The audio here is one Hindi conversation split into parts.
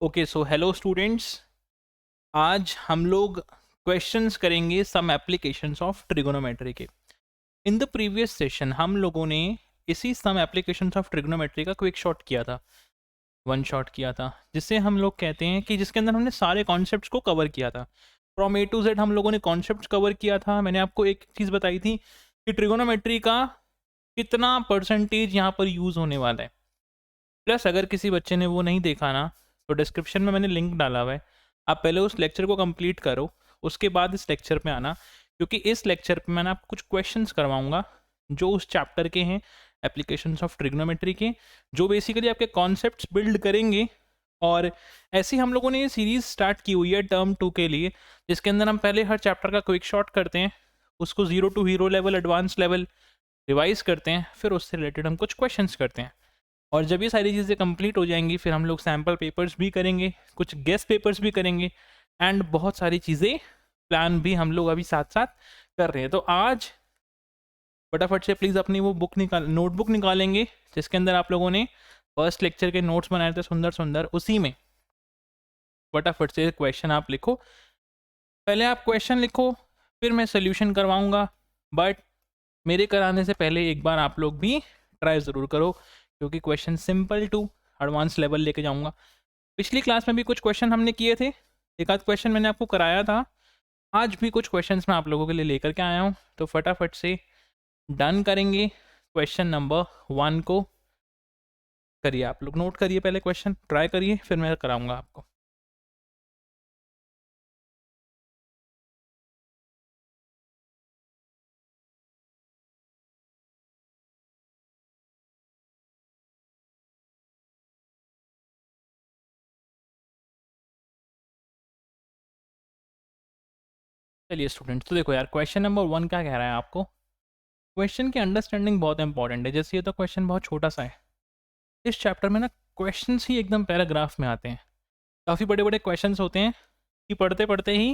Okay so hello students. आज हम लोग क्वेश्चंस करेंगे सम एप्लीकेशंस ऑफ ट्रिगोनोमेट्री के। इन द प्रीवियस सेशन हम लोगों ने इसी सम एप्लीकेशंस ऑफ ट्रिगोनोमेट्री का क्विक शॉट किया था, वन शॉट किया था, जिसे हम लोग कहते हैं कि जिसके अंदर हमने सारे कॉन्सेप्ट्स को कवर किया था। फ्रॉम ए टू जेड हम लोगों ने कॉन्सेप्ट्स कवर किया था। मैंने आपको एक चीज़ बताई थी कि ट्रिगोनोमेट्री का कितना परसेंटेज यहाँ पर यूज़ होने वाला है। प्लस अगर किसी बच्चे ने वो नहीं देखा ना, तो डिस्क्रिप्शन में मैंने लिंक डाला हुआ है। आप पहले उस लेक्चर को कंप्लीट करो, उसके बाद इस लेक्चर पे आना, क्योंकि इस लेक्चर पे मैंने आपको कुछ क्वेश्चंस करवाऊंगा जो उस चैप्टर के हैं, एप्लीकेशंस ऑफ ट्रिग्नोमेट्री के, जो बेसिकली आपके कॉन्सेप्ट्स बिल्ड करेंगे। और ऐसे ही हम लोगों ने ये सीरीज़ स्टार्ट की हुई है टर्म 2 के लिए, जिसके अंदर हम पहले हर चैप्टर का क्विक शॉट करते हैं, उसको zero to hero level, advance level revise करते हैं, फिर उससे रिलेटेड हम कुछ क्वेश्चंस करते हैं। और जब ये सारी चीज़ें कंप्लीट हो जाएंगी, फिर हम लोग सैम्पल पेपर्स भी करेंगे, कुछ गेस्ट पेपर्स भी करेंगे, एंड बहुत सारी चीज़ें प्लान भी हम लोग अभी साथ साथ कर रहे हैं। तो आज फटाफट से प्लीज़ अपनी वो नोटबुक निकालेंगे जिसके अंदर आप लोगों ने फर्स्ट लेक्चर के नोट्स बनाए थे सुंदर सुंदर, उसी में फटाफट से क्वेश्चन आप लिखो। पहले आप क्वेश्चन लिखो, फिर मैं सोल्यूशन करवाऊँगा, बट मेरे कराने से पहले एक बार आप लोग भी ट्राई ज़रूर करो, क्योंकि question simple to advance level लेके जाऊंगा। पिछली क्लास में भी कुछ क्वेश्चन हमने किए थे, एक आध क्वेश्चन मैंने आपको कराया था। आज भी कुछ क्वेश्चंस मैं आप लोगों के लिए लेकर के आया हूँ, तो फटाफट से डन करेंगे। क्वेश्चन नंबर 1 को करिए, आप लोग नोट करिए, पहले क्वेश्चन ट्राई करिए, फिर मैं कराऊंगा आपको। चलिए स्टूडेंट्स, तो देखो यार, क्वेश्चन नंबर 1 क्या कह रहा है आपको। क्वेश्चन की अंडरस्टैंडिंग बहुत इंपॉर्टेंट है। जैसे ये तो क्वेश्चन बहुत छोटा सा है, इस चैप्टर में ना क्वेश्चंस ही एकदम पैराग्राफ में आते हैं। काफ़ी बड़े बड़े क्वेश्चंस होते हैं कि पढ़ते पढ़ते ही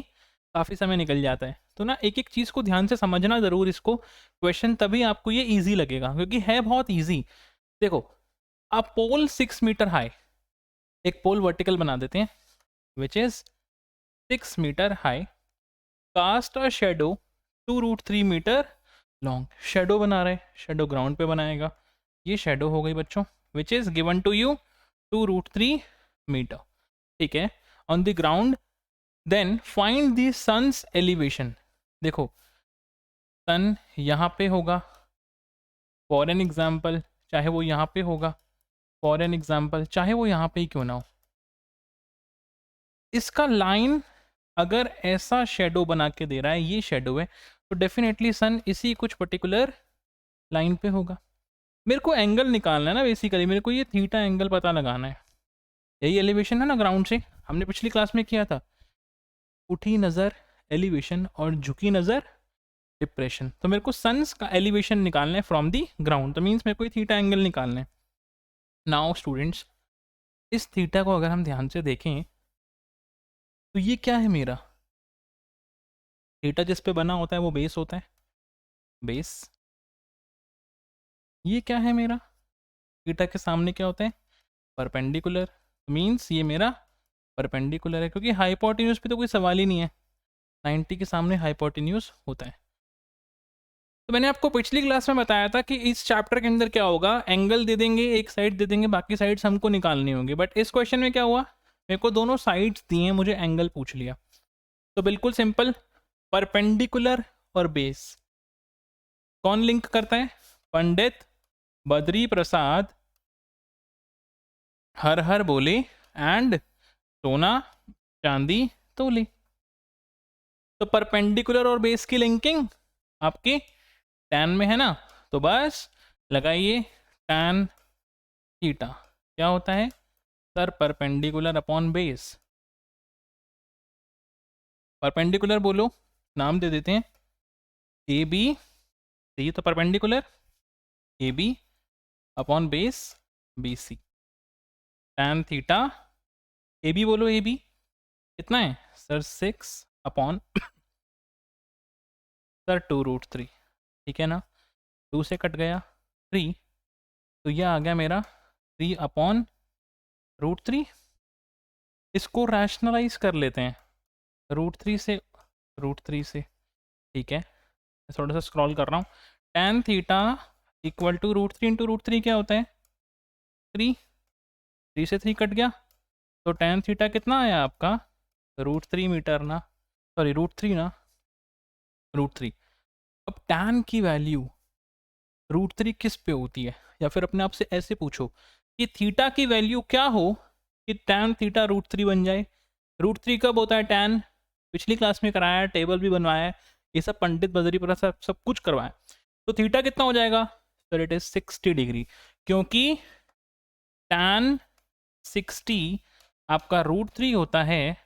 काफ़ी समय निकल जाता है। तो ना एक एक चीज़ को ध्यान से समझना ज़रूर इसको, क्वेश्चन तभी आपको ये ईजी लगेगा, क्योंकि है बहुत ईजी। देखो, अ पोल 6 मीटर हाई, एक पोल वर्टिकल बना देते हैं which is 6 metre high, cast a shadow 2√3 metre long. Shadow बना रहे, शेडो ग्राउंड पे बनाएगा, ये शेडो हो गई बच्चों, which is given to you 2√3 metre, ठीक है, on the ground. Then find the sun's elevation. देखो, सन यहाँ पे होगा फॉर एन एग्जाम्पल, चाहे वो यहाँ पे होगा फॉर एन एग्जाम्पल, चाहे वो यहाँ पे ही क्यों ना हो। इसका लाइन अगर ऐसा शेडो बना के दे रहा है, ये शेडो है, तो डेफिनेटली सन इसी कुछ पर्टिकुलर लाइन पे होगा। मेरे को एंगल निकालना है ना, बेसिकली मेरे को ये थीटा एंगल पता लगाना है। यही एलिवेशन है ना ग्राउंड से, हमने पिछली क्लास में किया था। उठी नज़र एलिवेशन और झुकी नज़र डिप्रेशन। तो मेरे को सन्स का एलिवेशन निकालना है फ्रॉम दी ग्राउंड, तो मीन्स मेरे को थीटा एंगल निकालना है। नाउ स्टूडेंट्स, इस थीटा को अगर हम ध्यान से देखें, तो ये क्या है मेरा थीटा, जिस पे बना होता है वो बेस होता है, बेस। ये क्या है मेरा, थीटा के सामने क्या होता है, परपेंडिकुलर। मीन्स ये मेरा परपेंडिकुलर है, क्योंकि हाइपोटेन्यूज पे तो कोई सवाल ही नहीं है, 90 के सामने हाइपोटेन्यूज होता है। तो मैंने आपको पिछली क्लास में बताया था कि इस चैप्टर के अंदर क्या होगा, एंगल दे देंगे, एक साइड दे देंगे, बाकी साइड्स हमको निकालनी होंगी। बट इस क्वेश्चन में क्या हुआ, मेरे को दोनों साइड्स दिए हैं, मुझे एंगल पूछ लिया। तो बिल्कुल सिंपल, परपेंडिकुलर और बेस कौन लिंक करता है, पंडित बद्री प्रसाद हर हर बोले एंड सोना चांदी तोले। तो परपेंडिकुलर और बेस की लिंकिंग आपके टैन में है ना, तो बस लगाइए टैन थीटा। क्या होता है sir, perpendicular upon base. Perpendicular बोलो, नाम दे देते हैं ए बी, ये तो perpendicular A B upon base B C. Tan theta A B, बोलो ए बी कितना है सर, 6 अपॉन सर 2√3, ठीक है ना, 2 से कट गया 3, तो यह आ गया मेरा 3 अपॉन √3। इसको रैशनलाइज कर लेते हैं √3 से, √3 से, ठीक है। मैं थोड़ा सा स्क्रॉल कर रहा हूँ। tan theta equal to √3 into √3 क्या होता है 3, 3 से 3 कट गया, तो tan थीटा कितना आया आपका √3 मीटर ना, सॉरी √3 ना, √3। अब tan की वैल्यू √3 किस पे होती है, या फिर अपने आप से ऐसे पूछो कि थीटा की वैल्यू क्या हो कि tan थीटा √3 बन जाए। √3 कब होता है tan, पिछली क्लास में कराया है, टेबल भी बनवाया है, ये सब पंडित बजरी पर सब कुछ करवाया। तो थीटा कितना हो जाएगा सर, इट इज 60 डिग्री, क्योंकि tan 60 आपका √3 होता है,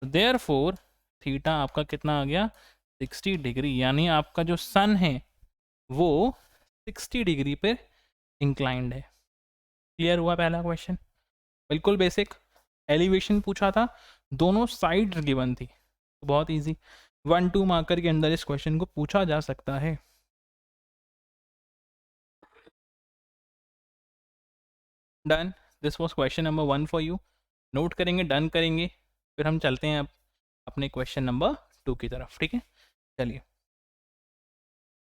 देयरफॉर थीटा आपका कितना आ गया 60 डिग्री, यानी आपका जो सन है वो 60 डिग्री पे इंक्लाइंड है। क्लियर हुआ पहला क्वेश्चन, बिल्कुल बेसिक। एलिवेशन पूछा था, दोनों साइड्स गिवन थी, तो बहुत इजी, 1-2 मार्कर के अंदर इस क्वेश्चन को पूछा जा सकता है। Done, this was question number 1 for you. Note करेंगे, डन करेंगे, फिर हम चलते हैं अब अपने क्वेश्चन नंबर 2 की तरफ, ठीक है। चलिए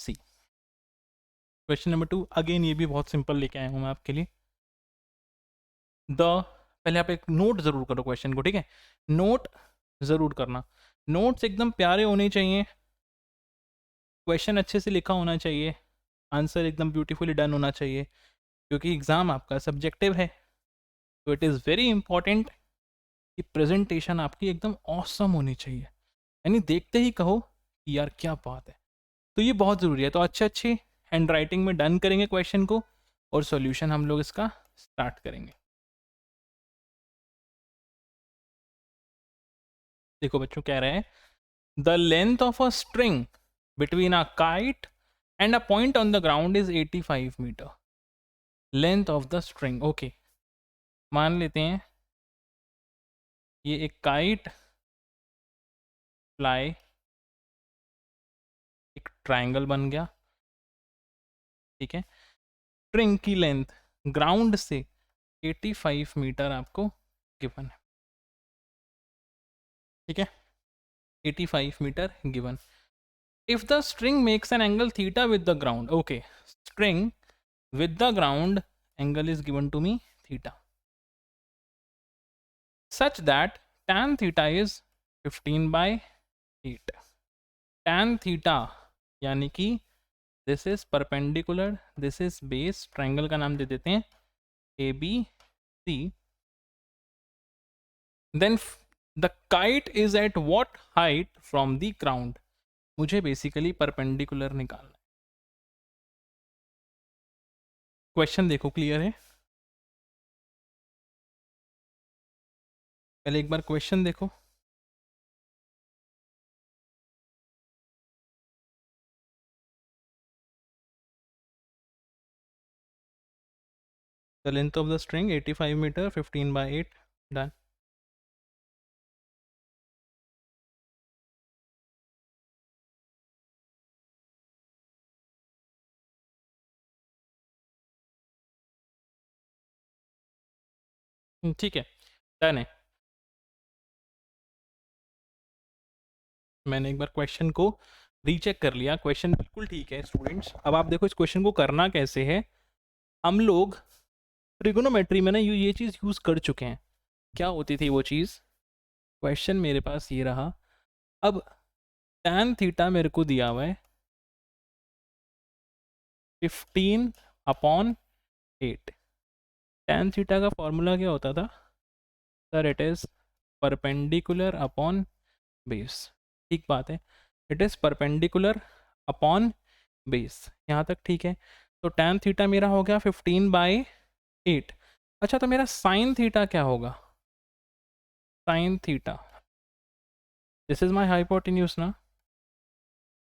सी क्वेश्चन नंबर 2, अगेन ये भी बहुत सिंपल लेके आया हूँ मैं आपके लिए। पहले आप एक नोट ज़रूर करो क्वेश्चन को, ठीक है, नोट ज़रूर करना, नोट्स एकदम प्यारे होने चाहिए, क्वेश्चन अच्छे से लिखा होना चाहिए, आंसर एकदम ब्यूटीफुली डन होना चाहिए, क्योंकि एग्ज़ाम आपका सब्जेक्टिव है। तो इट इज़ वेरी इंपॉर्टेंट कि प्रेजेंटेशन आपकी एकदम ऑसम होनी चाहिए, यानी देखते ही कहो कि यार क्या बात है। तो ये बहुत ज़रूरी है। तो अच्छे अच्छे हैंड राइटिंग में डन करेंगे क्वेश्चन को, और सॉल्यूशन हम लोग इसका स्टार्ट करेंगे। देखो बच्चों, कह रहे हैं the length of a string between a kite and a point on the ground is 85 metre. Length of the string, okay, मान लेते हैं ये एक काइट फ्लाई, एक ट्राइंगल बन गया, ठीक है। स्ट्रिंग की लेंथ ग्राउंड से 85 मीटर आपको गिवन है, ठीक है, 85 metre given. If the string makes an angle theta with the ground, okay, string with the ground angle is given to me theta, such that tan theta is 15/8। tan theta यानी कि this is perpendicular, this is base, triangle का नाम दे देते हैं ABC, then the kite is at what height from the ground. मुझे बेसिकली परपेंडिकुलर निकालना है। क्वेश्चन देखो, क्लियर है, पहले एक बार क्वेश्चन देखो। The length of the string 85 meter, 15/8, done। ठीक है, डन है। मैंने एक बार क्वेश्चन को रीचेक कर लिया, क्वेश्चन बिल्कुल ठीक है स्टूडेंट्स। अब आप देखो इस क्वेश्चन को करना कैसे है। हम लोग ट्रिगोनोमेट्री में ना ये चीज़ यूज़ कर चुके हैं। क्या होती थी वो चीज़, क्वेश्चन मेरे पास ये रहा। अब tan थीटा मेरे को दिया हुआ है 15/8। tan थीटा का फॉर्मूला क्या होता था sir, it is perpendicular upon base, ठीक बात है, it is perpendicular upon base, यहाँ तक ठीक है। तो tan थीटा मेरा हो गया 15/8। अच्छा, तो मेरा sin थीटा क्या होगा, sin theta, this is my hypotenuse ना,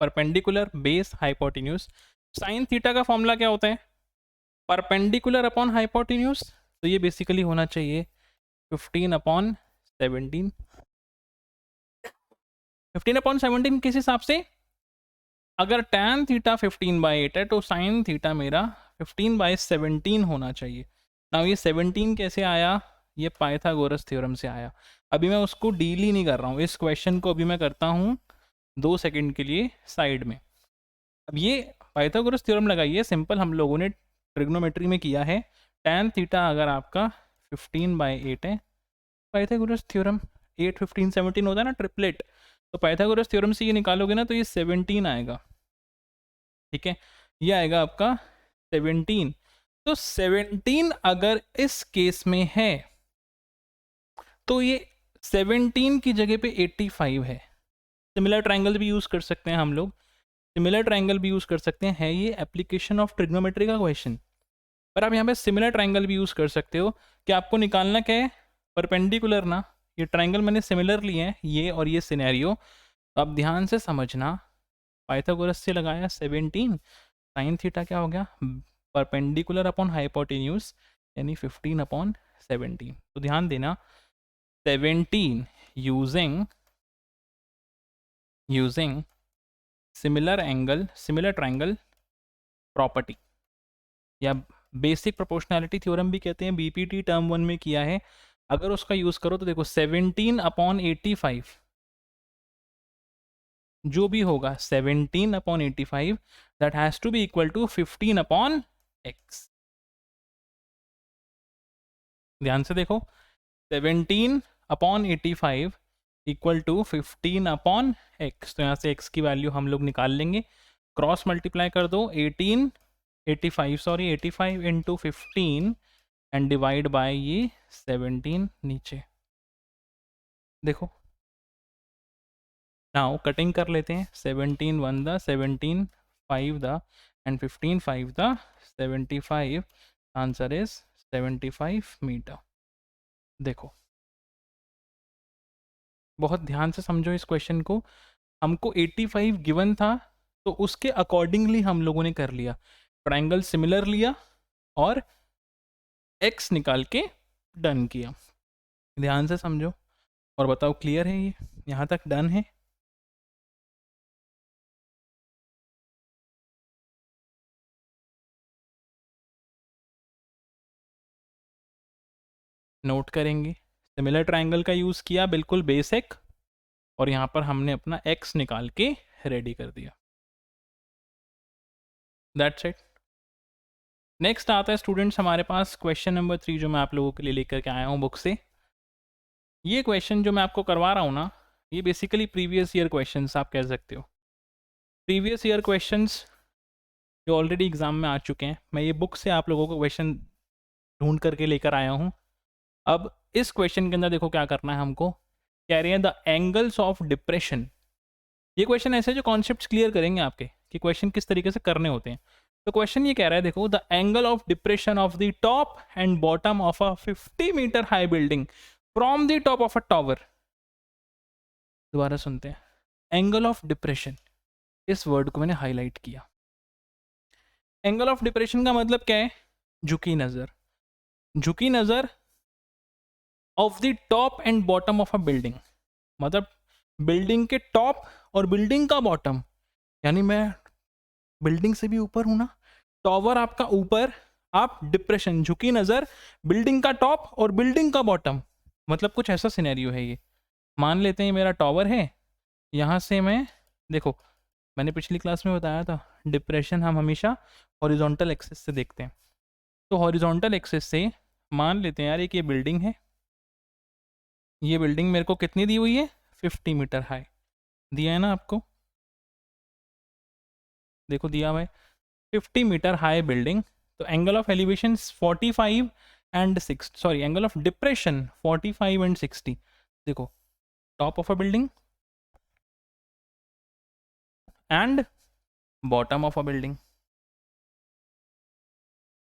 perpendicular base hypotenuse. sin theta का फॉर्मूला क्या होता है, परपेंडिकुलर अपॉन हाइपोटेन्यूज, तो ये बेसिकली होना चाहिए 15/17। 15/17 किस हिसाब से, अगर tan थीटा 15/8 है तो sin थीटा मेरा 15/17 होना चाहिए ना। ये 17 कैसे आया, ये पाइथागोरस थ्योरम से आया। अभी मैं उसको डील ही नहीं कर रहा हूँ, इस क्वेश्चन को अभी मैं करता हूँ 2 सेकंड के लिए साइड में। अब ये पाइथागोरस थ्योरम लगाइए, सिंपल हम लोगों ने ट्रिग्नोमेट्री में किया है। tan थीटा अगर आपका 15/8 है, पाइथागोरस थ्योरम 8 15 17 होता है ना, ट्रिपलेट, तो पाइथागोरस थ्योरम से ये निकालोगे ना तो ये 17 आएगा। ठीक है, ये आएगा आपका 17। तो 17 अगर इस केस में है तो ये 17 की जगह पे 85 है। सिमिलर ट्रायंगल भी यूज कर सकते हैं हम लोग, सिमिलर ट्रायंगल भी यूज कर सकते हैं, है ये एप्लीकेशन ऑफ ट्रिग्नोमेट्री का क्वेश्चन। पर आप यहाँ पे सिमिलर ट्रायंगल भी यूज कर सकते हो कि आपको निकालना क्या है, परपेंडिकुलर ना। ये ट्रायंगल मैंने सिमिलर लिए हैं, ये और ये सिनेरियो, तो आप ध्यान से समझना। पाइथागोरस से लगाया 17, साइन थीटा क्या हो गया, परपेंडिकुलर अपॉन हाइपोटेन्यूज, यानी 15/17। तो ध्यान देना, 17 using similar angle, similar triangle property, या बेसिक प्रोपोर्शनैलिटी थ्योरम भी कहते हैं, बीपीटी टर्म 1 में किया है। अगर उसका यूज करो तो देखो 17/85 जो भी होगा, 17/85 that has to be equal to 15/x। ध्यान से देखो, 17/85 इक्वल टू 15/x। तो यहाँ से x की वैल्यू हम लोग निकाल लेंगे, क्रॉस मल्टीप्लाई कर दो, 85 इंटू 15 एंड डिवाइड बाय ये 17 नीचे। देखो नाउ कटिंग कर लेते हैं, 17 1 the 17 5 the and 15 5 the 75, answer is 75 metre. देखो बहुत ध्यान से समझो इस क्वेश्चन को, हमको 85 गिवन था तो उसके अकॉर्डिंगली हम लोगों ने कर लिया, ट्रायंगल सिमिलर लिया और x निकाल के डन किया। ध्यान से समझो और बताओ क्लियर है, ये यहाँ तक डन है? नोट करेंगे, सिमिलर ट्रायंगल का यूज़ किया, बिल्कुल बेसिक, और यहाँ पर हमने अपना x निकाल के रेडी कर दिया। That's it. नेक्स्ट आता है स्टूडेंट्स हमारे पास क्वेश्चन नंबर 3, जो मैं आप लोगों के लिए लेकर के आया हूँ बुक से। ये क्वेश्चन जो मैं आपको करवा रहा हूँ ना, ये बेसिकली प्रीवियस ईयर क्वेश्चंस आप कह सकते हो। प्रीवियस ईयर क्वेश्चंस जो ऑलरेडी एग्जाम में आ चुके हैं, मैं ये बुक से आप लोगों को क्वेश्चन ढूंढ करके लेकर आया हूँ। अब इस क्वेश्चन के अंदर देखो क्या करना है हमको, कह रहे हैं द एंगल्स ऑफ डिप्रेशन। ये क्वेश्चन ऐसे जो कॉन्सेप्ट्स क्लियर करेंगे आपके कि क्वेश्चन किस तरीके से करने होते हैं। तो क्वेश्चन ये कह रहा है, देखो, the angle of depression of the top and bottom of a 50 metre high building from the top of a tower. दोबारा सुनते हैं, एंगल ऑफ डिप्रेशन, इस वर्ड को मैंने हाईलाइट किया। एंगल ऑफ डिप्रेशन का मतलब क्या है, झुकी नजर, झुकी नजर of the top and bottom of a building, मतलब बिल्डिंग के टॉप और बिल्डिंग का बॉटम, यानी मैं बिल्डिंग से भी ऊपर हूं ना, टॉवर आपका ऊपर, आप डिप्रेशन, झुकी नजर बिल्डिंग का टॉप और बिल्डिंग का बॉटम, मतलब कुछ ऐसा सिनेरियो है ये। मान लेते हैं मेरा टॉवर है, यहाँ से मैं, देखो मैंने पिछली क्लास में बताया था, डिप्रेशन हम हमेशा हॉरिजॉन्टल एक्सिस से देखते हैं। तो हॉरिजॉन्टल एक्सिस से मान लेते हैं यार, एक ये बिल्डिंग है, ये बिल्डिंग मेरे को कितनी दी हुई है, 50 मीटर हाई दिया है ना आपको, देखो दिया हुआ है 50 मीटर हाई बिल्डिंग। तो angle of elevation 45 and 6, sorry angle of depression 45 and 60। देखो top of a building and bottom of a building,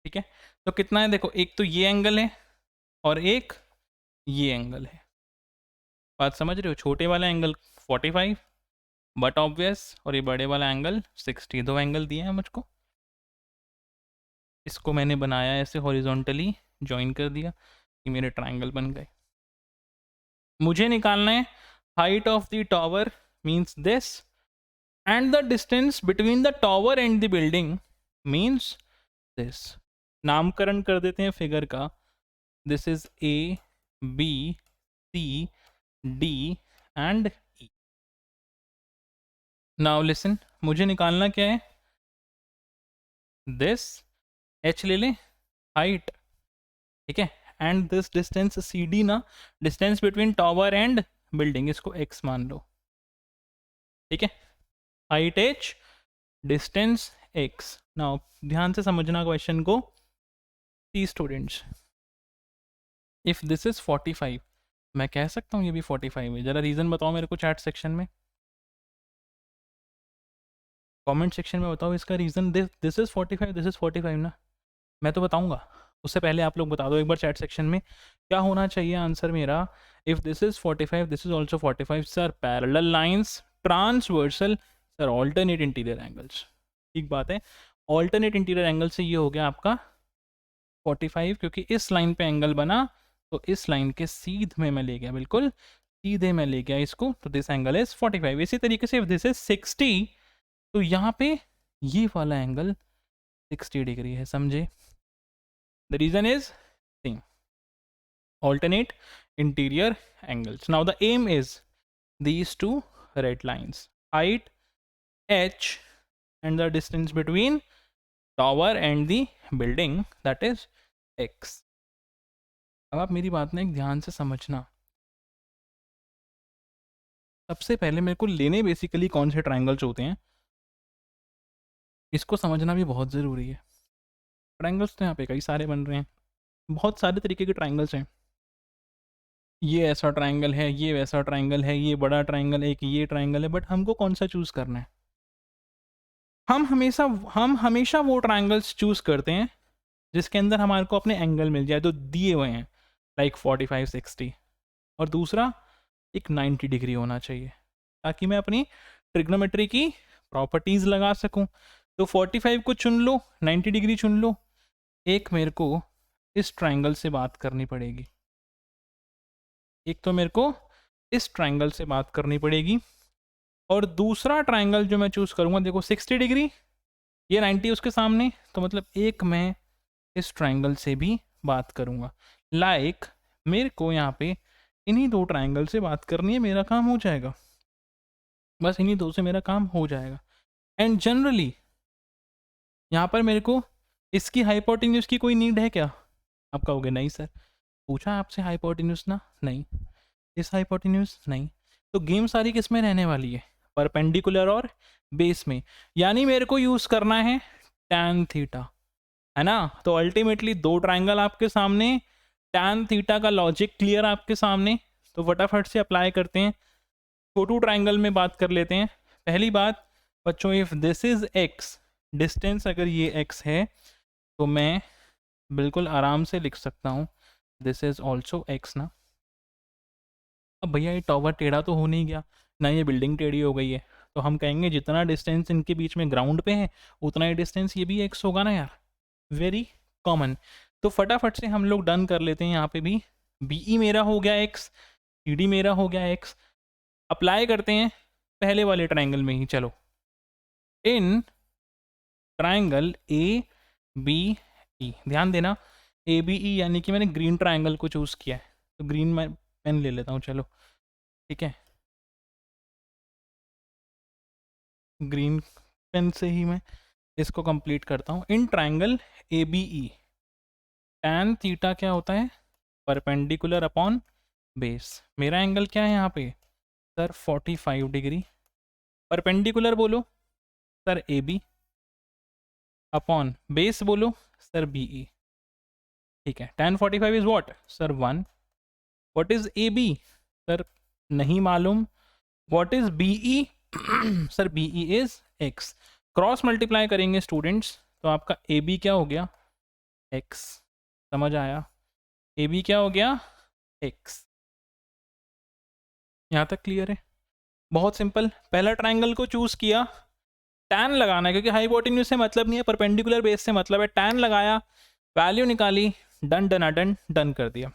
ठीक है। तो कितना है, देखो एक तो ये एंगल है और एक ये एंगल है, बात समझ रहे हो, छोटे वाला एंगल 45 बट ऑब्वियस, और ये बड़े वाला एंगल 60, दो एंगल दिए हैं मुझको। इसको मैंने बनाया ऐसे हॉरिजॉन्टली ज्वाइन कर दिया, ये मेरे ट्रायंगल बन गए। मुझे निकालना है height of the tower means this, and the distance between the tower and the building means this. नामकरण कर देते हैं फिगर का, this is A, B, C, D and E. Now listen, मुझे निकालना क्या है, दिस एच ले लें, हाइट, ठीक है, and this distance C D ना, distance between tower and building, इसको एक्स मान लो, ठीक है, height H, distance X. Now ध्यान से समझना क्वेश्चन को, see students, if this is 45, मैं कह सकता हूँ ये भी 45 है, जरा रीजन बताओ मेरे को चैट सेक्शन में, कमेंट सेक्शन में बताओ इसका reason. This is 45, this is 45 ना, मैं तो बताऊंगा, उससे पहले आप लोग बता दो एक बार चैट सेक्शन में क्या होना चाहिए आंसर मेरा। If this is 45, this is also 45 sir, parallel lines, transversal sir, alternate interior angles. ठीक बात है, ऑल्टरनेट इंटीरियर एंगल से ये हो गया आपका 45, क्योंकि इस लाइन पे एंगल बना तो इस लाइन के सीधे में मैं ले गया, बिल्कुल सीधे में ले गया इसको, तो दिस एंगल इज 45। इसी तरीके से इफ दिस इज 60, तो यहाँ पे ये वाला एंगल 60 डिग्री है, समझे। The reason is same, alternate interior angles. Now the aim is these two red lines, height h and the distance between tower and the building, that is x. अब आप मेरी बात ना एक ध्यान से समझना, सबसे पहले मेरे को लेने बेसिकली कौन से ट्रायंगल्स होते हैं, इसको समझना भी बहुत ज़रूरी है। ट्रायंगल्स तो यहाँ पे कई सारे बन रहे हैं, बहुत सारे तरीके के ट्रायंगल्स हैं, ये ऐसा ट्रायंगल है, ये वैसा ट्रायंगल है, ये बड़ा ट्रायंगल है, एक ये ट्रायंगल है, बट हमको कौन सा चूज़ करना है। हम हमेशा वो ट्रायंगल्स चूज़ करते हैं जिसके अंदर हमारे को अपने एंगल मिल जाए, तो दिए हुए हैं, लाइक 45, 60, और दूसरा एक 90 डिग्री होना चाहिए, ताकि मैं अपनी ट्रिग्नोमेट्री की प्रॉपर्टीज़ लगा सकूं। तो 45 को चुन लो, 90 डिग्री चुन लो, एक मेरे को इस ट्रायंगल से बात करनी पड़ेगी, एक तो मेरे को इस ट्रायंगल से बात करनी पड़ेगी, और दूसरा ट्रायंगल जो मैं चूज़ करूँगा, देखो 60 डिग्री, ये 90 उसके सामने, तो मतलब एक मैं इस ट्रायंगल से भी बात करूँगा। लाइक मेरे को यहाँ पे इन्हीं दो ट्रायंगल से बात करनी है, मेरा काम हो जाएगा, बस इन्हीं दो से मेरा काम हो जाएगा। एंड जनरली यहाँ पर मेरे को इसकी हाइपोटेन्यूज की कोई नीड है क्या, आप कहोगे नहीं सर, पूछा आपसे हाइपोटेन्यूज ना, नहीं, इस हाइपोटेन्यूज नहीं, तो गेम सारी किस में रहने वाली है, परपेंडिकुलर और बेस में, यानी मेरे को यूज़ करना है tan थीटा, है ना। तो अल्टीमेटली दो ट्रायंगल आपके सामने, tan थीटा का लॉजिक क्लियर आपके सामने, तो फटाफट से अप्लाई करते हैं, छोटू ट्रायंगल में बात कर लेते हैं। पहली बात बच्चों, if this is x, distance अगर ये x है, तो मैं बिल्कुल आराम से लिख सकता हूँ दिस इज ऑल्सो x ना। अब भैया ये टावर टेढ़ा तो हो नहीं गया ना, ये बिल्डिंग टेढ़ी हो गई है, तो हम कहेंगे जितना डिस्टेंस इनके बीच में ग्राउंड पे है उतना ही डिस्टेंस ये भी x होगा ना यार, वेरी कॉमन। तो फटाफट से हम लोग डन कर लेते हैं, यहाँ पे भी BE मेरा हो गया x, CD मेरा हो गया x, अप्लाई करते हैं पहले वाले ट्रायंगल में ही। चलो, इन ट्रायंगल ABE, ध्यान देना ABE यानी कि मैंने ग्रीन ट्रायंगल को चूज़ किया है, तो ग्रीन मैं पेन ले लेता हूँ, चलो ठीक है, ग्रीन पेन से ही मैं इसको कंप्लीट करता हूँ। In triangle ABE tan theta क्या होता है, परपेंडिकुलर अपॉन बेस, मेरा एंगल क्या है यहाँ पे सर 45 डिग्री, परपेंडिकुलर बोलो सर AB, अपॉन बेस बोलो सर BE, ठीक है। tan 45 is what sir 1, what is AB sir नहीं मालूम, what is BE sir BE is x, cross multiply करेंगे स्टूडेंट्स, तो आपका AB क्या हो गया x, समझ आया, AB क्या हो गया x, यहाँ तक क्लियर है, बहुत सिंपल। पहला ट्रायंगल को चूज किया, टैन लगाना है क्योंकि हाइपोटेन्यूज से मतलब नहीं है, परपेंडिकुलर बेस से मतलब है, टैन लगाया, वैल्यू निकाली, डन डन डन डन कर दिया।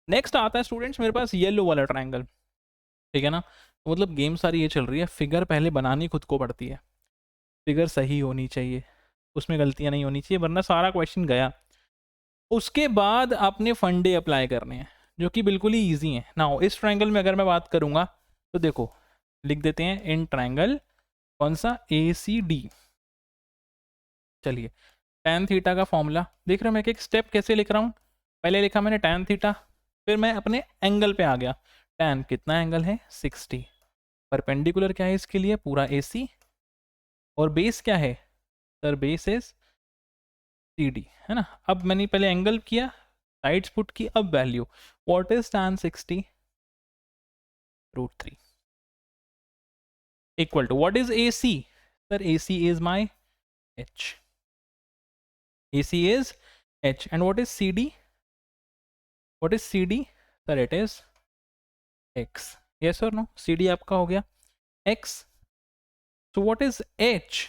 नेक्स्ट आता है स्टूडेंट्स मेरे पास येलो वाला ट्रायंगल, ठीक है ना, तो मतलब गेम सारी ये चल रही है, फिगर पहले बनानी खुद को पड़ती है, फिगर सही होनी चाहिए, उसमें गलतियां नहीं होनी चाहिए, वरना सारा क्वेश्चन गया। उसके बाद आपने फंडे अप्लाई करने हैं जो कि बिल्कुल ही ईजी है ना। इस ट्रायंगल में अगर मैं बात करूंगा तो देखो लिख देते हैं इन ट्रायंगल कौन सा, ए सी डी। चलिए tan थीटा का फॉर्मूला देख रहे हो, मैं एक स्टेप कैसे लिख रहा हूँ। पहले लिखा मैंने tan थीटा, फिर मैं अपने एंगल पे आ गया। tan कितना एंगल है 60, परपेंडिकुलर क्या है इसके लिए पूरा AC, और बेस क्या है सर, बेस इज CD है ना। अब मैंने पहले एंगल किया, साइड्स पुट की, अब value what is tan 60 √3 equal to what is AC sir, AC is my H, AC is H, and what is CD, what is CD sir, it is X, yes or no, CD आपका हो गया X। so what is H,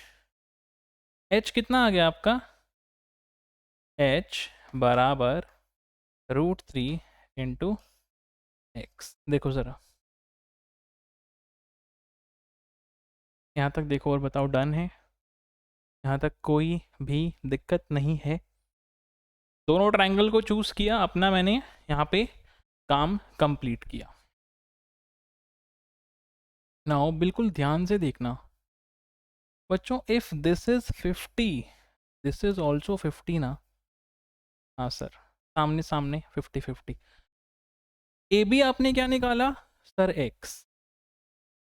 H कितना आ गया आपका, H बराबर √3 इंटू एक्स। देखो ज़रा यहाँ तक देखो और बताओ डन है, यहाँ तक कोई भी दिक्कत नहीं है। दोनों ट्रायंगल को चूज किया, अपना मैंने यहाँ पे काम कंप्लीट किया। नाउ बिल्कुल ध्यान से देखना बच्चों, if this is 50 this is also 50 ना। हाँ सर, सामने सामने 50-50। ए बी आपने क्या निकाला सर, एक्स,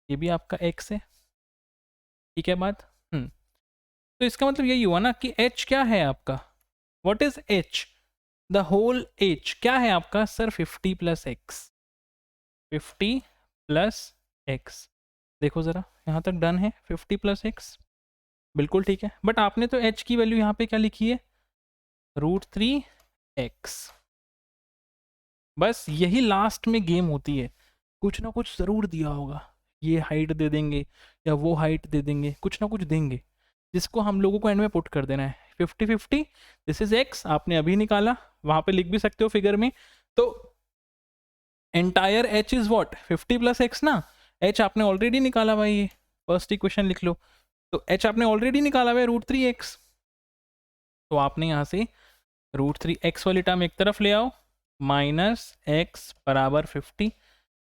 ये भी आपका एक्स है, ठीक है बात। तो इसका मतलब यही हुआ ना कि एच क्या है आपका, what is H, the whole H क्या है आपका sir, 50 plus x, 50 plus x. देखो ज़रा यहाँ तक डन है, 50 प्लस एक्स बिल्कुल ठीक है। बट आपने तो एच की वैल्यू यहाँ पे क्या लिखी है, √3x। बस यही लास्ट में गेम होती है, कुछ ना कुछ ज़रूर दिया होगा, ये हाइट दे देंगे या वो हाइट दे देंगे, कुछ ना कुछ देंगे जिसको हम लोगों को एंड में पुट कर देना है। 50-50 दिस इज एक्स आपने अभी निकाला, वहां पे लिख भी सकते हो फिगर में। तो entire H is what, 50 plus x ना। एच आपने ऑलरेडी निकाला भाई, ये फर्स्ट इक्वेशन लिख लो। तो एच आपने ऑलरेडी निकाला हुआ है √3x, तो आपने यहाँ से √3x वाली टर्म एक तरफ ले आओ, -x बराबर 50,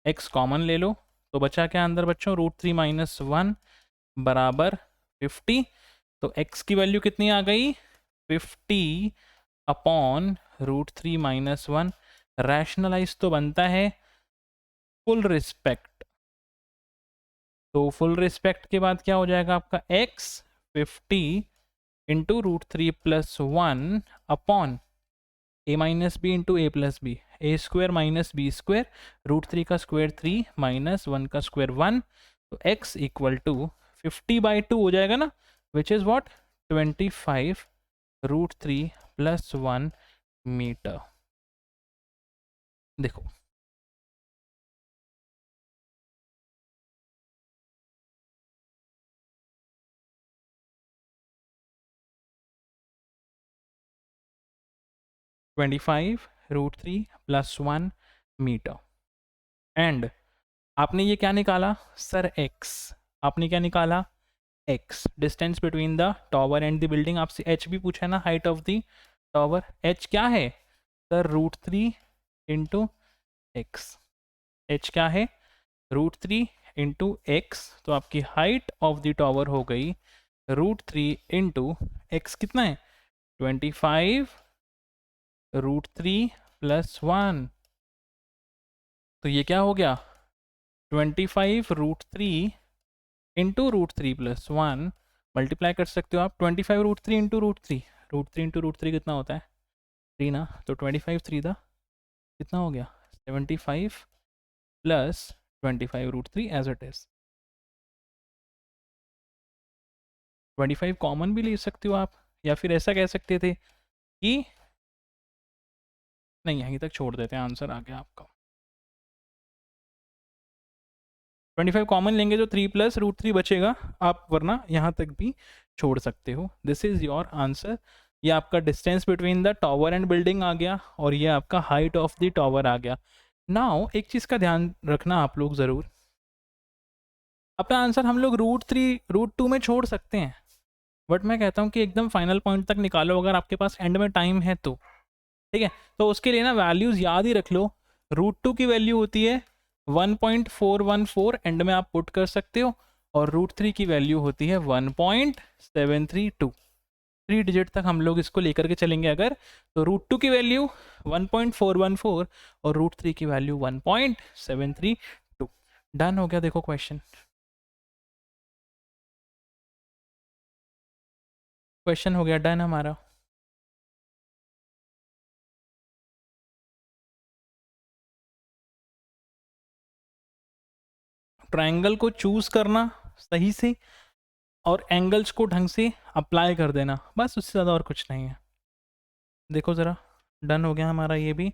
x कॉमन ले लो, तो बचा क्या अंदर बच्चों, √3 - 1 बराबर 50। तो x की वैल्यू कितनी आ गई, 50 अपॉन √3 - 1। रैशनलाइज तो बनता है फुल रिस्पेक्ट, तो फुल रिस्पेक्ट के बाद क्या हो जाएगा आपका, x 50 into √3 + 1 upon a - b into a + b, a² - b², √3 का स्क्वायर 3 -1 का स्क्वायर 1, तो x इक्वल टू 50/2 हो जाएगा ना, विच इज़ व्हाट 25 √3 + 1 मीटर। देखो √3 + 1 मीटर। एंड आपने ये क्या निकाला सर, x, आपने क्या निकाला x, distance between the tower and the building. आपसे h भी पूछा है ना, height of the tower. h क्या है सर, √3 इंटू एक्स। h क्या है √3 इंटू एक्स, तो आपकी हाइट ऑफ द टॉवर हो गई √3 इंटू एक्स, कितना है 25 √3 + 1। तो ये क्या हो गया 25 √3 इंटू √3 + 1, मल्टीप्लाई कर सकते हो आप 25 √3 इंटू √3, √3 इंटू √3 कितना होता है 3 ना, तो 25 3 था कितना हो गया 75 plus 25 √3 as it is. 25 common भी ले सकते हो आप, या फिर ऐसा कह सकते थे कि नहीं, यहीं तक छोड़ देते हैं, आंसर आ गया आपका। 25 कॉमन लेंगे तो 3 + √3 बचेगा, आप वरना यहाँ तक भी छोड़ सकते हो। This is your answer. ये आपका distance between the tower and building आ गया, और ये आपका हाइट ऑफ द टॉवर आ गया। नाउ एक चीज़ का ध्यान रखना आप लोग ज़रूर, अपना आंसर हम लोग √3 √2 में छोड़ सकते हैं, बट मैं कहता हूँ कि एकदम फाइनल पॉइंट तक निकालो अगर आपके पास एंड में टाइम है तो। ठीक है, तो उसके लिए ना वैल्यूज याद ही रख लो। √2 की वैल्यू होती है 1.414, एंड में आप पुट कर सकते हो, और √3 की वैल्यू होती है 1.732। 3 डिजिट तक हम लोग इसको लेकर के चलेंगे अगर, तो √2 की वैल्यू 1.414 और √3 की वैल्यू 1.732। डन हो गया। देखो क्वेश्चन, क्वेश्चन हो गया डन हमारा। ट्रायंगल को चूज करना सही से, और एंगल्स को ढंग से अप्लाई कर देना, बस उससे ज़्यादा और कुछ नहीं है। देखो ज़रा, डन हो गया हमारा ये भी।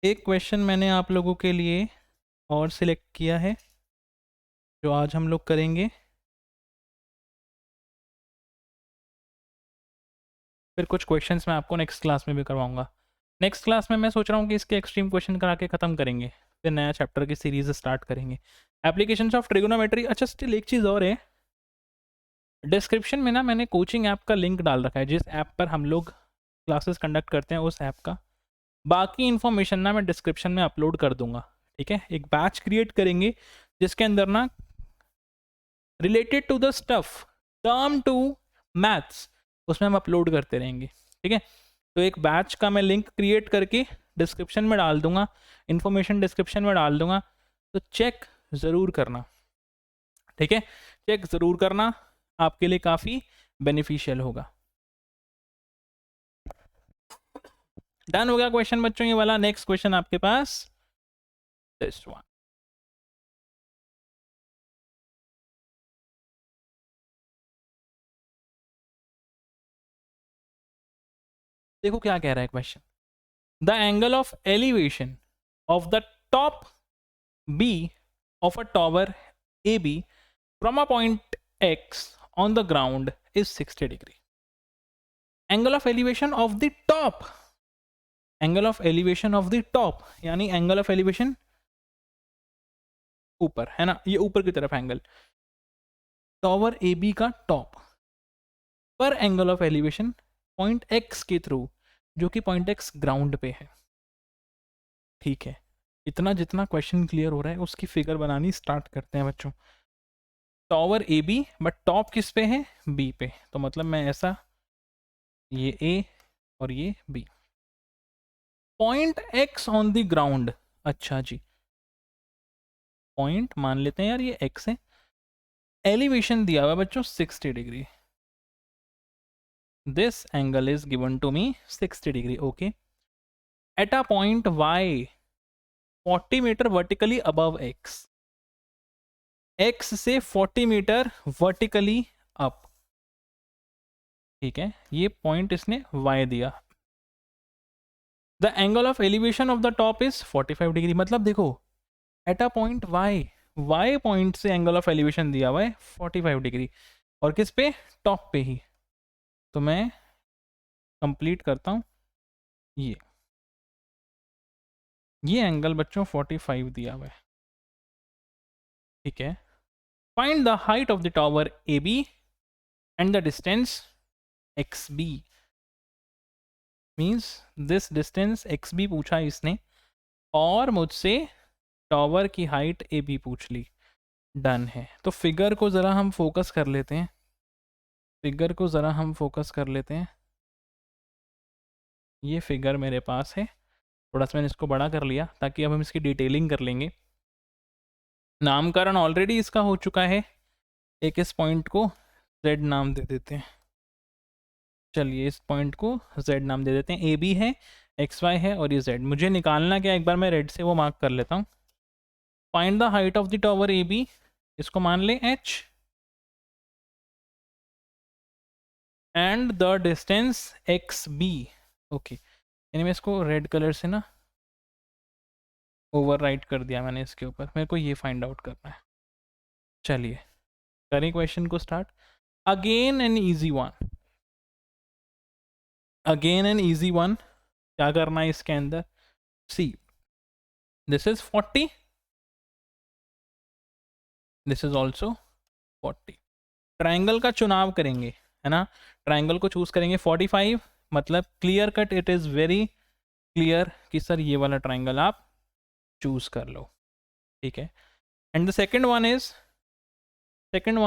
एक क्वेश्चन मैंने आप लोगों के लिए और सिलेक्ट किया है जो आज हम लोग करेंगे, फिर कुछ क्वेश्चंस मैं आपको नेक्स्ट क्लास में भी करवाऊंगा। नेक्स्ट क्लास में मैं सोच रहा हूँ कि इसके एक्सट्रीम क्वेश्चन करा के ख़त्म करेंगे, फिर नया चैप्टर की सीरीज स्टार्ट करेंगे, एप्लीकेशंस ऑफ ट्रिगोनोमेट्री। अच्छा स्टिल एक चीज़ और है, डिस्क्रिप्शन में ना मैंने कोचिंग ऐप का लिंक डाल रखा है, जिस ऐप पर हम लोग क्लासेस कंडक्ट करते हैं उस ऐप का। बाकी इन्फॉर्मेशन ना मैं डिस्क्रिप्शन में अपलोड कर दूंगा। ठीक है, एक बैच क्रिएट करेंगे जिसके अंदर ना related to the stuff, term to maths, उसमें हम अपलोड करते रहेंगे। ठीक है, तो एक बैच का मैं लिंक क्रिएट करके डिस्क्रिप्शन में डाल दूंगा, इन्फॉर्मेशन डिस्क्रिप्शन में डाल दूंगा, तो चेक ज़रूर करना। ठीक है, चेक ज़रूर करना, आपके लिए काफ़ी बेनिफिशियल होगा। डन हो गया क्वेश्चन बच्चों ये वाला। नेक्स्ट क्वेश्चन आपके पास दिस वन। देखो क्या कह रहा है question, the angle of elevation of the top B of a tower A B from a point X on the ground is 60 degree. Angle of elevation of the top, angle of elevation of the top यानी एंगल ऑफ एलिवेशन ऊपर है ना, ये ऊपर की तरफ एंगल, टॉवर ए बी का टॉप पर angle of elevation point X के थ्रू, जो कि पॉइंट एक्स ग्राउंड पे है। ठीक है, इतना जितना क्वेश्चन क्लियर हो रहा है उसकी फिगर बनानी स्टार्ट करते हैं बच्चों। Tower A B, but top किस पे है, बी पे, तो मतलब मैं ऐसा, ये ए और ये B, point X on the ground. अच्छा जी, पॉइंट मान लेते हैं यार ये एक्स है, एलिवेशन दिया हुआ है बच्चों 60 degree, this angle is given to me 60 degree. Okay, at a point Y 40 metre vertically above X, X से 40 मीटर वर्टिकली अप। ठीक है, ये पॉइंट इसने वाई दिया। The angle of elevation of the top is 45 degree, मतलब देखो at a point Y, Y point से एंगल ऑफ एलिवेशन दिया हुआ है 45 डिग्री, और किस पे, टॉप पे ही। तो मैं कंप्लीट करता हूँ, ये एंगल बच्चों 45 दिया हुआ है। ठीक है, find the height of the tower A B and the distance X B, means this distance X B पूछा इसने, और मुझसे टॉवर की हाइट ए बी पूछ ली। डन है, तो फिगर को ज़रा हम फोकस कर लेते हैं, फिगर को ज़रा हम फोकस कर लेते हैं। ये फिगर मेरे पास है, थोड़ा सा मैंने इसको बड़ा कर लिया ताकि अब हम इसकी डिटेलिंग कर लेंगे। नामकरण ऑलरेडी इसका हो चुका है, एक इस पॉइंट को z नाम दे देते हैं। चलिए इस पॉइंट को z नाम दे देते हैं, ए बी है, एक्स वाई है, और ये z मुझे निकालना क्या, एक बार मैं रेड से वो मार्क कर लेता हूँ। Find the height of the tower A B, इसको मान लें h, and the distance X B. Okay, यानी मैं इसको रेड कलर से ना ओवर राइट कर दिया मैंने इसके ऊपर, मेरे को ये फाइंड आउट करना है। चलिए करें क्वेश्चन को start. Again an easy one, again an easy one. क्या करना है इसके अंदर, see this is 40, this is also 40। Triangle का चुनाव करेंगे है ना, ट्राइंगल को चूज करेंगे 45, मतलब clear cut it is very clear कि सर ये वाला ट्राइंगल आप चूज कर लो, ठीक है। And the second one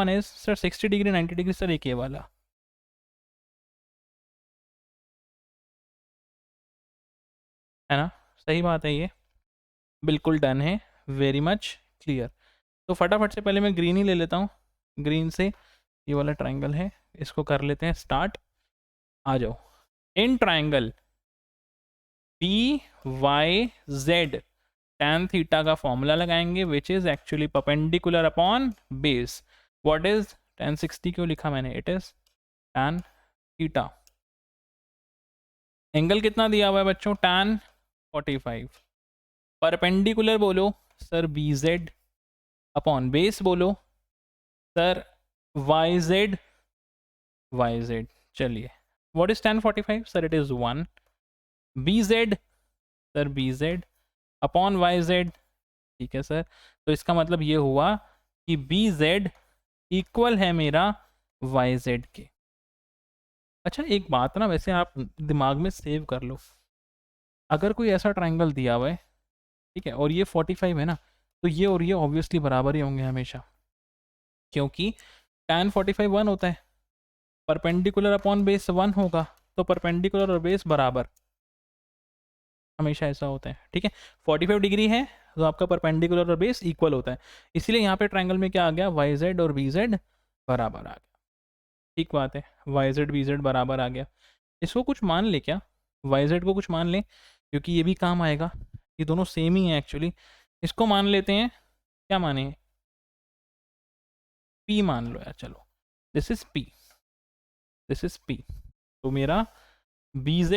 is sir 60 degree 90 degree, sir एक ये वाला, है ना, सही बात है, ये बिल्कुल डन है, वेरी मच क्लियर। तो फटाफट से पहले मैं ग्रीन ही ले लेता हूँ, ग्रीन से ये वाला ट्राइंगल है, इसको कर लेते हैं स्टार्ट। आ जाओ, in triangle P Y Z tan theta का फॉर्मूला लगाएंगे which is actually perpendicular upon base. What is tan 60 क्यों लिखा मैंने, it is tan theta. Angle कितना दिया हुआ है बच्चों, tan 45। परपेंडिकुलर बोलो सर bz अपॉन बेस बोलो सर yz, yz। चलिए, what is tan 45, sir it is 1। bz sir bz upon yz, ठीक है सर। तो इसका मतलब ये हुआ कि bz इक्वल है मेरा yz के। अच्छा एक बात ना, वैसे आप दिमाग में सेव कर लो, अगर कोई ऐसा ट्राइंगल दिया हुआ है, ठीक है, और ये 45 है ना, तो ये और ये ऑब्वियसली बराबर ही होंगे हमेशा, क्योंकि tan 45 1 होता है, परपेंडिकुलर अपॉन बेस 1 होगा, तो परपेंडिकुलर और बेस बराबर, हमेशा ऐसा होता है, ठीक है। 45 डिग्री है तो आपका परपेंडिकुलर और बेस इक्वल होता है, इसीलिए यहाँ पे ट्राइंगल में क्या आ गया, yz और bz बराबर आ गया, ठीक बात है, yz bz बराबर आ गया। इसको कुछ मान ले क्या, yz को कुछ मान ले, क्योंकि ये भी काम आएगा, ये दोनों सेम ही है एक्चुअली। इसको मान लेते हैं, क्या माने, p मान लो यार, चलो this is p, this is p। तो मेरा bz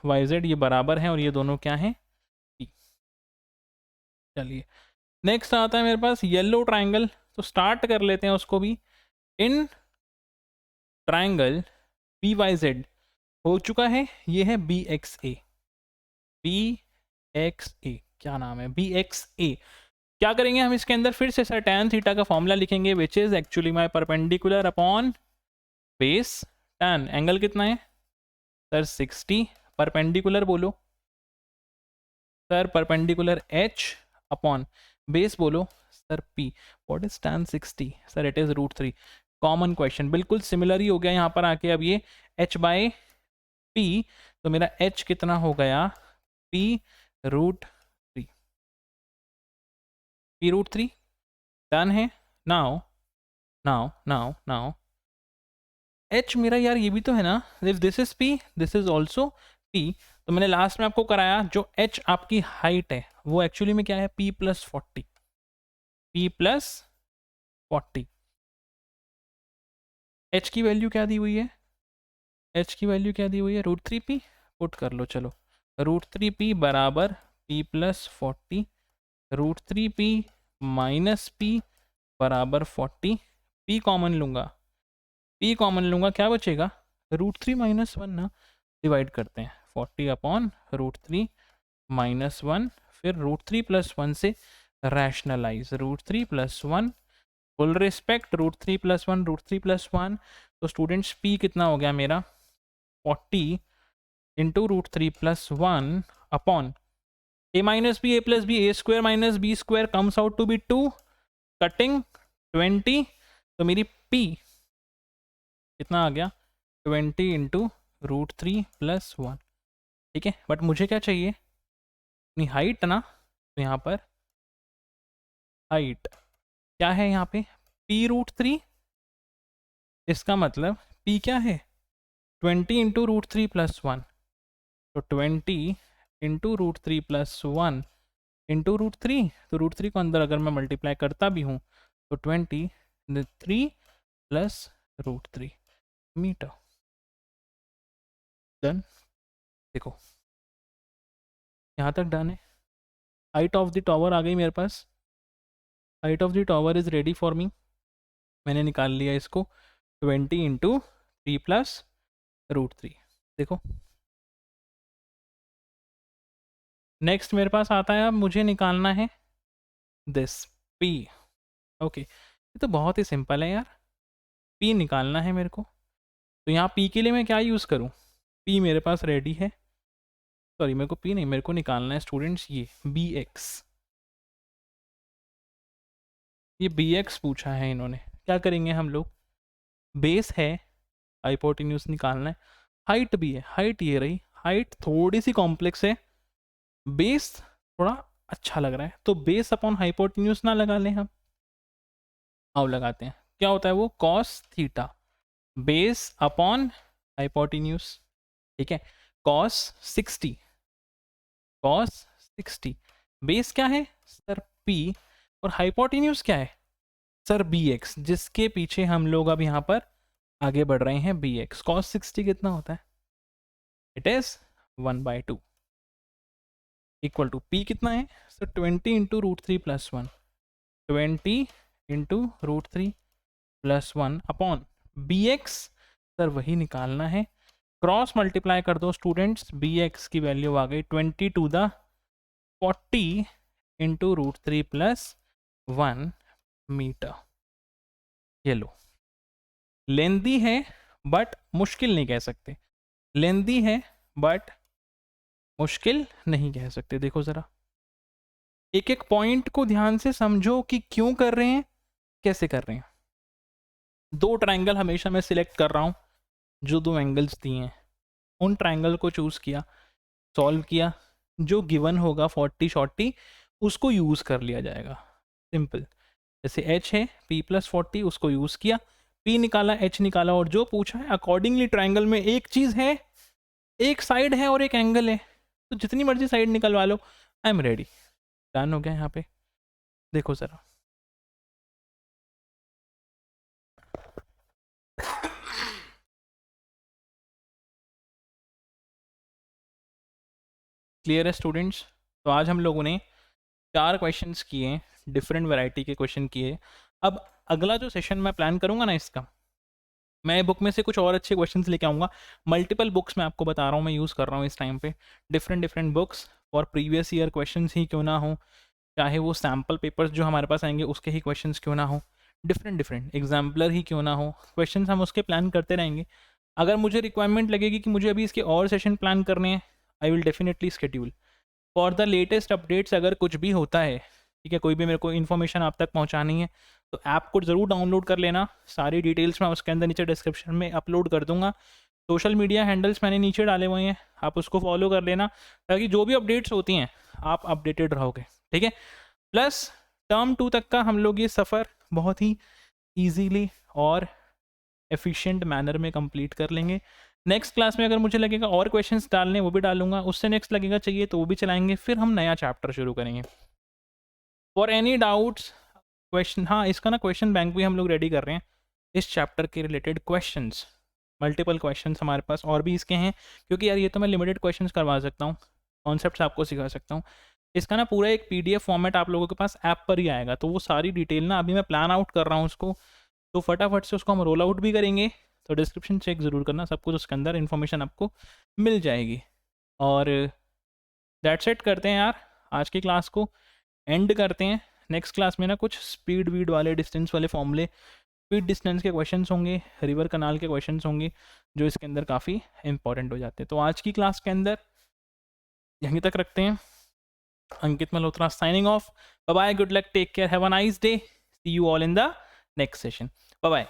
yz ये बराबर है और ये दोनों क्या हैं, p। चलिए नेक्स्ट आता है मेरे पास येलो ट्राइंगल, तो स्टार्ट कर लेते हैं उसको भी। In triangle P Y Z हो चुका है, ये है B X A, B X A क्या नाम है, बी एक्स ए। क्या करेंगे हम इसके अंदर, फिर से सर tan थीटा का फॉर्मूला लिखेंगे which is actually my perpendicular upon base tan। Angle कितना है सर 60, परपेंडिकुलर बोलो sir perpendicular h upon base बोलो sir p। What is tan 60, sir it is √3। Common question, बिल्कुल सिमिलर ही हो गया यहाँ पर आके, अब ये h बाय p, तो मेरा h कितना हो गया, p √3, p √3 डन है। Now now now now h मेरा यार ये भी तो है ना, if this is p this is also p, तो मैंने लास्ट में आपको कराया जो h आपकी हाइट है वो एक्चुअली में क्या है, p + 40, p + 40। h की वैल्यू क्या दी हुई है, h की वैल्यू क्या दी हुई है, √3p पुट कर लो, चलो √3p बराबर p + 40, √3p - p बराबर 40, p कॉमन लूँगा, p कॉमन लूँगा, क्या बचेगा, √3 - 1 ना, डिवाइड करते हैं 40 अपॉन √3 - 1, फिर √3 + 1 से रैशनलाइज, √3 + 1 फुल रिस्पेक्ट, √3 + 1 √3 + 1, तो स्टूडेंट्स p कितना हो गया मेरा 40 into √3 + 1 upon a - b a + b a² - b² comes out to be 2, cutting 20, तो मेरी p कितना आ गया 20 इंटू √3 + 1, ठीक है। बट मुझे क्या चाहिए, अपनी हाइट ना, तो यहाँ पर हाइट क्या है, यहाँ पे p √3, इसका मतलब p क्या है 20 इंटू √3 + 1, तो 20 इंटू √3 + 1 इंटू √3, तो √3 को अंदर अगर मैं मल्टीप्लाई करता भी हूँ तो 23 + √3 मीटर। डन, देखो यहाँ तक डन है। हाइट ऑफ द टावर आ गई मेरे पास, height of the tower is ready for me, मैंने निकाल लिया इसको 20 इंटू 3 + √3। देखो नेक्स्ट मेरे पास आता है, अब मुझे निकालना है दिस p। ओके ये तो बहुत ही सिंपल है यार, p निकालना है मेरे को, तो यहाँ p के लिए मैं क्या यूज़ करूँ, p मेरे पास रेडी है, सॉरी मेरे को पी नहीं, मेरे को निकालना है स्टूडेंट्स ये बी एक्स, ये बी एक्स पूछा है इन्होंने। क्या करेंगे हम लोग, बेस है, हाइपोटेन्यूज निकालना है, हाइट भी है, हाइट ये रही, हाइट थोड़ी सी कॉम्प्लेक्स है, बेस थोड़ा अच्छा लग रहा है, तो बेस अपॉन हाइपोटेन्यूज ना लगा लें हम, आओ लगाते हैं। क्या होता है वो, cos theta base upon hypotenuse, ठीक है, कॉस 60, कॉस 60, बेस क्या है सर पी, और हाइपोटेन्यूज क्या है सर बी एक्स, जिसके पीछे हम लोग अब यहाँ पर आगे बढ़ रहे हैं, बी एक्स। कॉस 60 कितना होता है, it is 1/2 equal to P कितना है sir 20 into root three plus one, 20 into root three plus one upon B X, sir वही निकालना है, क्रॉस मल्टीप्लाई कर दो स्टूडेंट्स, बी एक्स की वैल्यू आ गई 20 to the 40 into root three plus 1 metre. ये लो, लेंदी है बट मुश्किल नहीं कह सकते, लेंदी है बट मुश्किल नहीं कह सकते। देखो ज़रा एक एक पॉइंट को ध्यान से समझो कि क्यों कर रहे हैं, कैसे कर रहे हैं। दो ट्रायंगल हमेशा मैं सिलेक्ट कर रहा हूँ जो दो एंगल्स दिए हैं, उन ट्रायंगल को चूज़ किया, सॉल्व किया, जो गिवन होगा 40 उसको यूज़ कर लिया जाएगा, सिंपल। जैसे h है p+40, उसको यूज़ किया, p निकाला, h निकाला, और जो पूछा है अकॉर्डिंगली ट्रायंगल में एक चीज़ है, एक साइड है और एक एंगल है, तो जितनी मर्जी साइड निकलवा लो, आई एम रेडी। डन हो गया यहाँ पे। देखो ज़रा क्लियर है स्टूडेंट्स। तो आज हम लोगों ने 4 क्वेश्चंस किए, डिफरेंट वैरायटी के क्वेश्चन किए। अब अगला जो सेशन मैं प्लान करूँगा ना इसका, मैं बुक में से कुछ और अच्छे क्वेश्चंस लेके आऊँगा। मल्टीपल बुक्स मैं आपको बता रहा हूँ, मैं यूज़ कर रहा हूँ इस टाइम पे, डिफरेंट बुक्स और प्रीवियस ईयर क्वेश्चंस ही क्यों ना हो, चाहे वो सैम्पल पेपर्स जो हमारे पास आएंगे उसके ही क्वेश्चंस क्यों ना हो, डिफरेंट एग्जाम्पलर ही क्यों ना हो, क्वेश्चंस हम उसके प्लान करते रहेंगे। अगर मुझे रिक्वायरमेंट लगेगी कि मुझे अभी इसके और सेशन प्लान करने हैं, I will definitely schedule for the latest updates. अगर कुछ भी होता है, ठीक है, कोई भी मेरे को इन्फॉर्मेशन आप तक पहुंचानी है, तो ऐप को ज़रूर डाउनलोड कर लेना, सारी डिटेल्स मैं उसके अंदर नीचे डिस्क्रिप्शन में अपलोड कर दूंगा। सोशल मीडिया हैंडल्स मैंने नीचे डाले हुए हैं, आप उसको फॉलो कर लेना, ताकि जो भी अपडेट्स होती हैं आप अपडेटेड रहोगे, ठीक है। प्लस टर्म 2 तक का हम लोग ये सफ़र बहुत ही ईजीली और एफिशिएंट मैनर में कंप्लीट कर लेंगे। नेक्स्ट क्लास में अगर मुझे लगेगा और क्वेश्चंस डालने, वो भी डालूंगा, उससे नेक्स्ट लगेगा चाहिए तो वो भी चलाएंगे, फिर हम नया चैप्टर शुरू करेंगे। फॉर एनी डाउट्स क्वेश्चन, हाँ इसका ना क्वेश्चन बैंक भी हम लोग रेडी कर रहे हैं, इस चैप्टर के रिलेटेड क्वेश्चंस, मल्टीपल क्वेश्चंस हमारे पास और भी इसके हैं, क्योंकि यार ये तो मैं लिमिटेड क्वेश्चंस करवा सकता हूँ, कॉन्सेप्ट्स आपको सिखा सकता हूँ। इसका ना पूरा एक PDF फॉर्मेट आप लोगों के पास ऐप पर ही आएगा, तो वो सारी डिटेल ना अभी मैं प्लान आउट कर रहा हूँ उसको, तो फटाफट से उसको हम रोल आउट भी करेंगे। तो डिस्क्रिप्शन चेक ज़रूर करना, सब कुछ उसके अंदर इन्फॉर्मेशन आपको मिल जाएगी। और दैट्स इट, करते हैं यार आज की क्लास को एंड करते हैं। नेक्स्ट क्लास में ना कुछ स्पीड वीड वाले, डिस्टेंस वाले फॉर्मूले, स्पीड डिस्टेंस के क्वेश्चंस होंगे, रिवर कनाल के क्वेश्चंस होंगे, जो इसके अंदर काफ़ी इंपॉर्टेंट हो जाते हैं। तो आज की क्लास के अंदर यहीं तक रखते हैं। Ankit Malhotra signing off, bye bye, good luck, take care, have a nice day, see you all in the next session, bye bye.